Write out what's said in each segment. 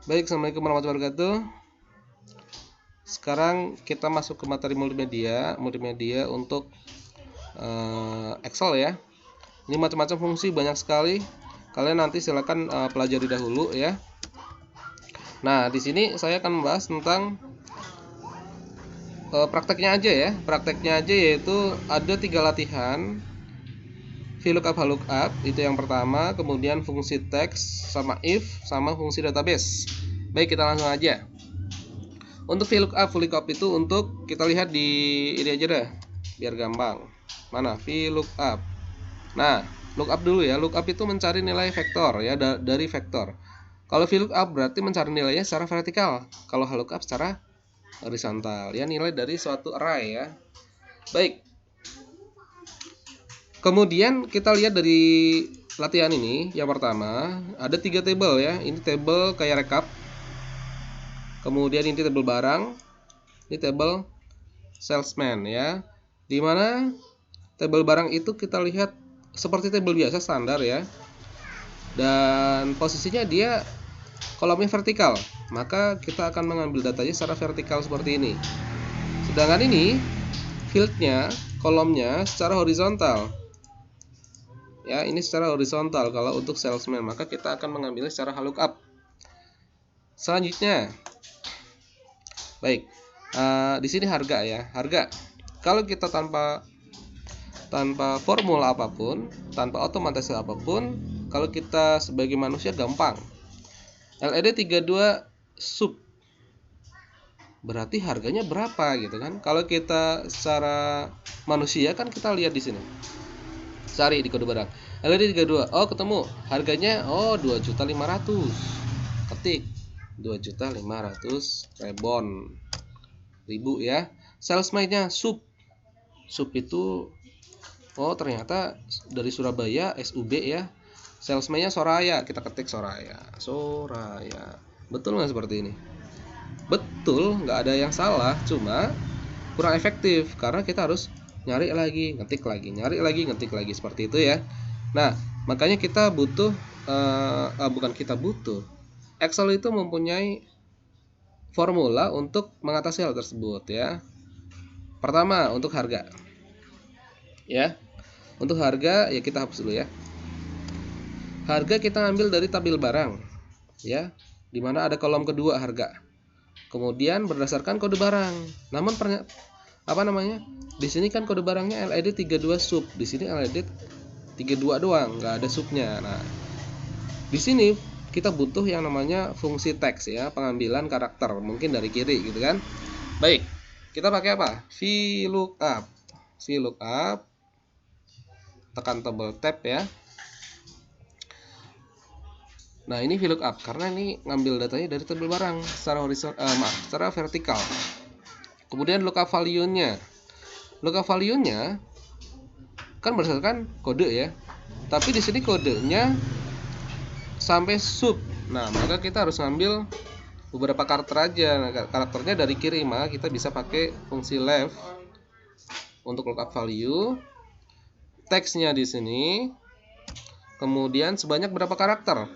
Baik, assalamualaikum warahmatullahi wabarakatuh. Sekarang kita masuk ke materi multimedia untuk Excel ya. Ini macam-macam fungsi, banyak sekali. Kalian nanti silakan pelajari dahulu ya. Nah, di sini saya akan membahas tentang prakteknya aja ya. Prakteknya aja yaitu ada 3 latihan. VLOOKUP, HLOOKUP itu yang pertama, kemudian fungsi text sama if sama fungsi database. Baik, kita langsung aja. Untuk VLOOKUP itu untuk kita lihat di ini aja dah, biar gampang. Mana VLOOKUP? Nah, lookup dulu ya. Lookup itu mencari nilai vektor ya, dari vektor. Kalau VLOOKUP berarti mencari nilainya secara vertikal. Kalau HLOOKUP secara horizontal ya, nilai dari suatu array ya. Baik. Kemudian kita lihat dari latihan ini, yang pertama ada 3 tabel ya. Ini tabel kayak rekap. Kemudian ini tabel barang. Ini tabel salesman ya. Dimana tabel barang itu kita lihat seperti tabel biasa standar ya. Dan posisinya dia kolomnya vertikal. Maka kita akan mengambil datanya secara vertikal seperti ini. Sedangkan ini fieldnya, kolomnya secara horizontal. Ya, ini secara horizontal kalau untuk salesman, maka kita akan mengambilnya secara HLOOKUP. Selanjutnya, baik, di sini harga ya, harga. Kalau kita tanpa formula apapun, tanpa otomatis apapun, kalau kita sebagai manusia gampang. LED 32 sub. Berarti harganya berapa gitu kan? Kalau kita secara manusia kan kita lihat di sini. Cari di kode barang. LED 32. Oh, ketemu. Harganya 2.500.000. Ketik 2.500.000 ya. Salesman-nya sub. Sub itu ternyata dari Surabaya, SUB ya. Salesman-nya Soraya, kita ketik Soraya. Betul nggak seperti ini? Betul, nggak ada yang salah, cuma kurang efektif karena kita harus nyari lagi, ngetik lagi, nyari lagi, ngetik lagi, seperti itu ya. Nah, makanya kita butuh Excel itu mempunyai formula untuk mengatasi hal tersebut ya. Pertama, untuk harga. Ya. Untuk harga ya kita hapus dulu ya. Harga kita ambil dari tabel barang ya, dimana ada kolom kedua harga. Kemudian berdasarkan kode barang. Namun di sini kan kode barangnya LED 32 sub. Di sini LED 32 doang, nggak ada subnya. Nah, di sini kita butuh yang namanya fungsi teks ya, pengambilan karakter, mungkin dari kiri gitu kan. Baik, kita pakai apa? VLOOKUP. Tekan tombol tab ya. Nah, ini VLOOKUP karena ini ngambil datanya dari tabel barang secara vertikal. Kemudian lookup value-nya. Lookup value-nya kan berdasarkan kode ya. Tapi di sini kodenya sampai sub. Nah, maka kita harus ngambil beberapa karakter aja. Nah, karakternya dari kiri, maka kita bisa pakai fungsi left untuk lookup value. Teksnya di sini. Kemudian sebanyak berapa karakter?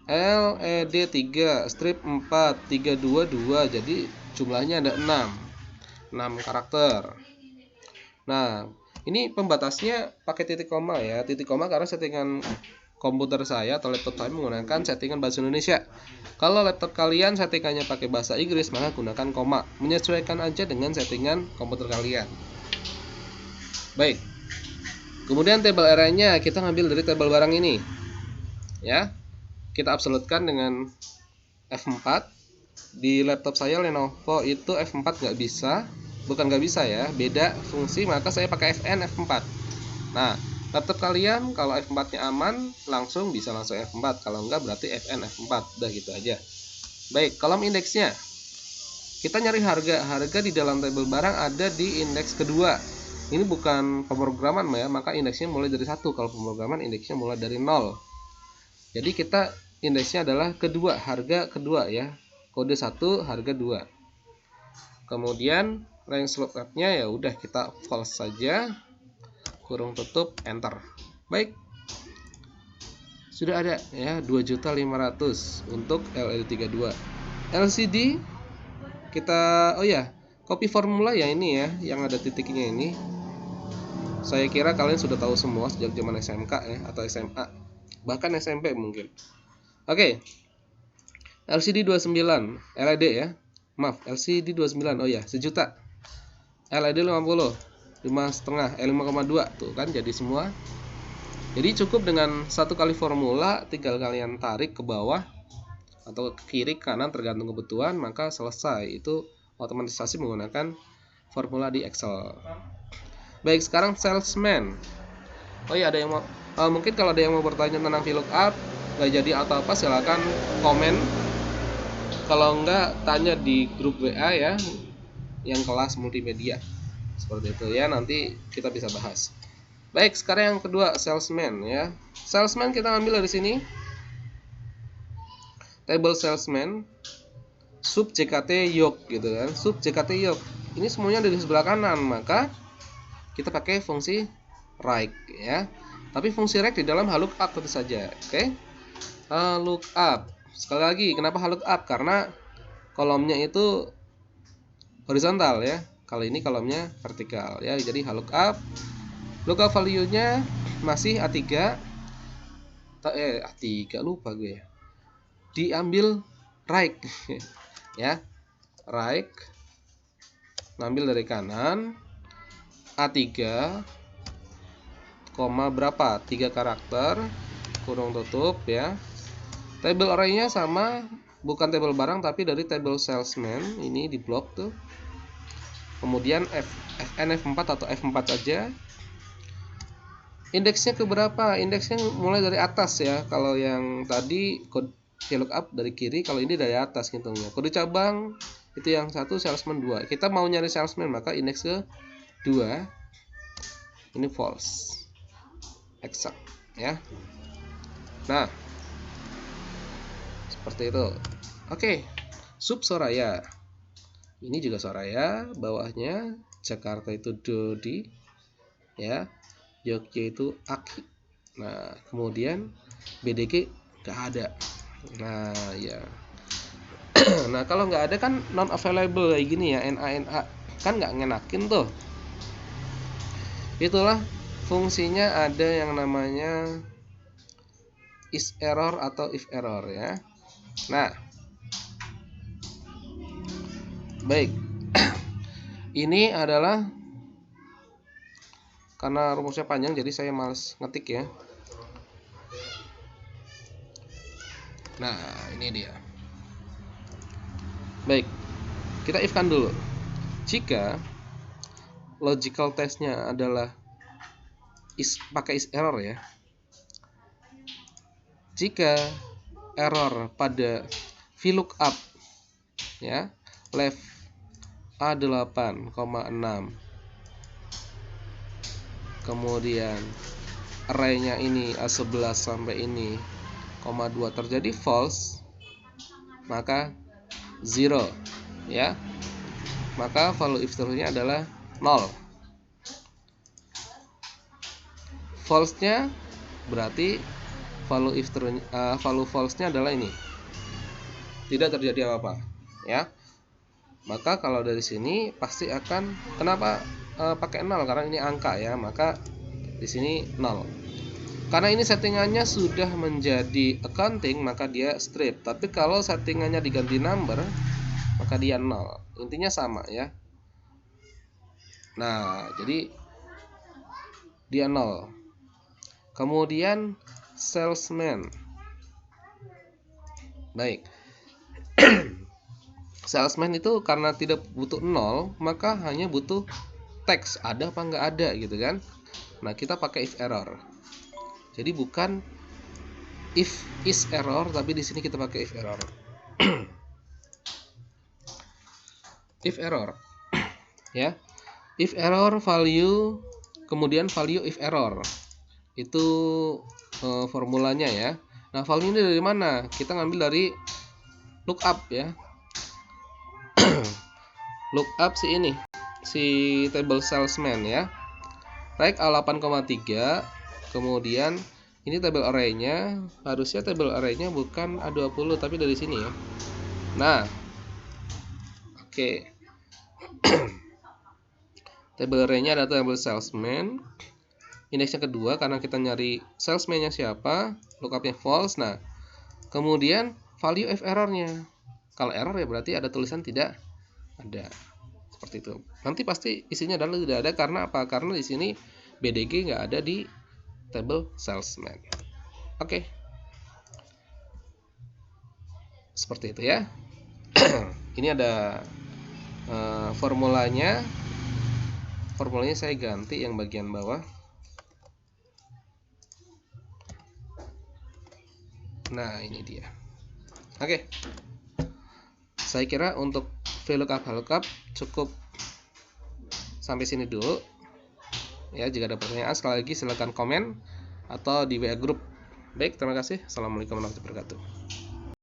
LED 3, strip 4, 32, 2. Jadi jumlahnya ada 6 karakter. Nah, ini pembatasnya pakai titik koma ya. Titik koma karena settingan komputer saya atau laptop saya menggunakan settingan bahasa Indonesia. Kalau laptop kalian settingannya pakai bahasa Inggris, maka gunakan koma. Menyesuaikan aja dengan settingan komputer kalian. Baik. Kemudian tabel array-nya kita ngambil dari tabel barang ini. Ya. Kita absolutkan dengan F4. Di laptop saya Lenovo itu F4 nggak bisa. Bukan nggak bisa ya, beda fungsi, maka saya pakai Fn F4. Nah, laptop kalian kalau F4 nya aman langsung bisa langsung F4, kalau enggak berarti Fn F4. Udah gitu aja. Baik, kolom indeksnya kita nyari harga di dalam tabel barang ada di indeks kedua. Ini bukan pemrograman ya, maka indeksnya mulai dari 1. Kalau pemrograman indeksnya mulai dari 0. Jadi kita indeksnya adalah kedua, harga kedua ya, kode 1, harga 2. Kemudian range lookup-nya ya udah kita false saja, kurung tutup, enter. Baik. sudah ada ya, 2.500.000 untuk LED32. LCD kita copy formula ya, ini ya yang ada titiknya ini. Saya kira kalian sudah tahu semua sejak zaman SMK ya, atau SMA, bahkan SMP mungkin. Oke. LCD 29, LED ya. Maaf, LCD 29. Oh ya, 1 juta. LED 50, 5,5, 5,2 tuh kan jadi semua. Jadi cukup dengan satu kali formula, tinggal kalian tarik ke bawah atau ke kiri kanan tergantung kebutuhan, maka selesai. Itu otomatisasi menggunakan formula di Excel. Baik, sekarang salesman. Oh iya, ada yang mau mungkin kalau ada yang mau bertanya tentang VLOOKUP nggak jadi atau apa, silakan komen. Kalau enggak, tanya di grup WA ya, yang kelas multimedia. Seperti itu ya, nanti kita bisa bahas. Baik, sekarang yang kedua, salesman ya. Salesman kita ambil dari sini. Table salesman, sub JKT yok gitu kan. Sub JKT yok. Ini semuanya ada di sebelah kanan, maka kita pakai fungsi right ya. Tapi fungsi right di dalam lookup tentu saja. Oke. Lookup. Sekali lagi, kenapa lookup? Karena kolomnya itu horizontal ya. Kalau ini kolomnya vertikal ya. Jadi lookup. Lookup value-nya masih A3. A3 lupa gue ya. Diambil right ya. Right. Ngambil dari kanan. A3 koma berapa? 3 karakter kurung tutup ya. Table array-nya sama, bukan table barang tapi dari table salesman. Ini di blok tuh. Kemudian Fn F4 atau F4 saja. Indeksnya ke berapa? Indeksnya mulai dari atas ya. Kalau yang tadi kode VLOOKUP dari kiri, kalau ini dari atas ngitungnya. Kode cabang itu yang 1, salesman 2. Kita mau nyari salesman, maka indeks ke 2. Ini false. Exact ya. Nah, seperti itu. Oke. Sub Soraya. Ini juga Soraya, bawahnya Jakarta itu Dodi ya. Jogja itu Aki. Nah, kemudian BDG nggak ada. Nah, ya. Nah, kalau nggak ada kan non available kayak gini ya, NA kan nggak ngenakin tuh. Itulah fungsinya ada yang namanya is error atau if error ya. Nah, baik. Ini adalah karena rumusnya panjang jadi saya males ngetik ya. Nah, ini dia. Baik, kita if-kan dulu. Jika logical testnya adalah pakai is error ya. Jika error pada VLOOKUP ya, left A8,6, kemudian array-nya ini A11 sampai ini, 2 terjadi false, maka 0 ya. Maka value if true-nya adalah 0. False-nya berarti value if true, value false-nya adalah ini. Tidak terjadi apa-apa ya. Maka kalau dari sini pasti akan, kenapa pakai 0? Karena ini angka ya, maka di sini 0. Karena ini settingannya sudah menjadi accounting, maka dia strip. Tapi kalau settingannya diganti number, maka dia 0. Intinya sama ya. Nah, jadi dia 0. Kemudian salesman. Baik. Salesman itu karena tidak butuh 0, maka hanya butuh teks, ada apa nggak ada gitu kan. Nah, kita pakai if error. Jadi bukan if is error, tapi di sini kita pakai if error. If error ya. If error value, kemudian value if error. Itu formulanya ya. Nah, value ini dari mana? Kita ngambil dari lookup ya. Lookup si table salesman ya. Right A8,3, kemudian Ini tabel array-nya, harusnya tabel array-nya bukan A20 tapi dari sini ya. Nah, oke. Tabel array-nya ada tabel salesman. Indeks yang kedua karena kita nyari salesman-nya siapa, lookupnya false. Nah, kemudian value if error-nya. Kalau error ya berarti ada tulisan tidak ada. Seperti itu. Nanti pasti isinya adalah tidak ada karena apa? Karena di sini BDG nggak ada di tabel salesman. Oke. Seperti itu ya. Ini ada formulanya. Formulanya saya ganti yang bagian bawah. Nah, ini dia. Oke. Saya kira untuk VLOOKUP cukup sampai sini dulu. Ya, jika ada pertanyaan sekali lagi silakan komen atau di WA group. Baik, terima kasih. Assalamualaikum warahmatullahi wabarakatuh.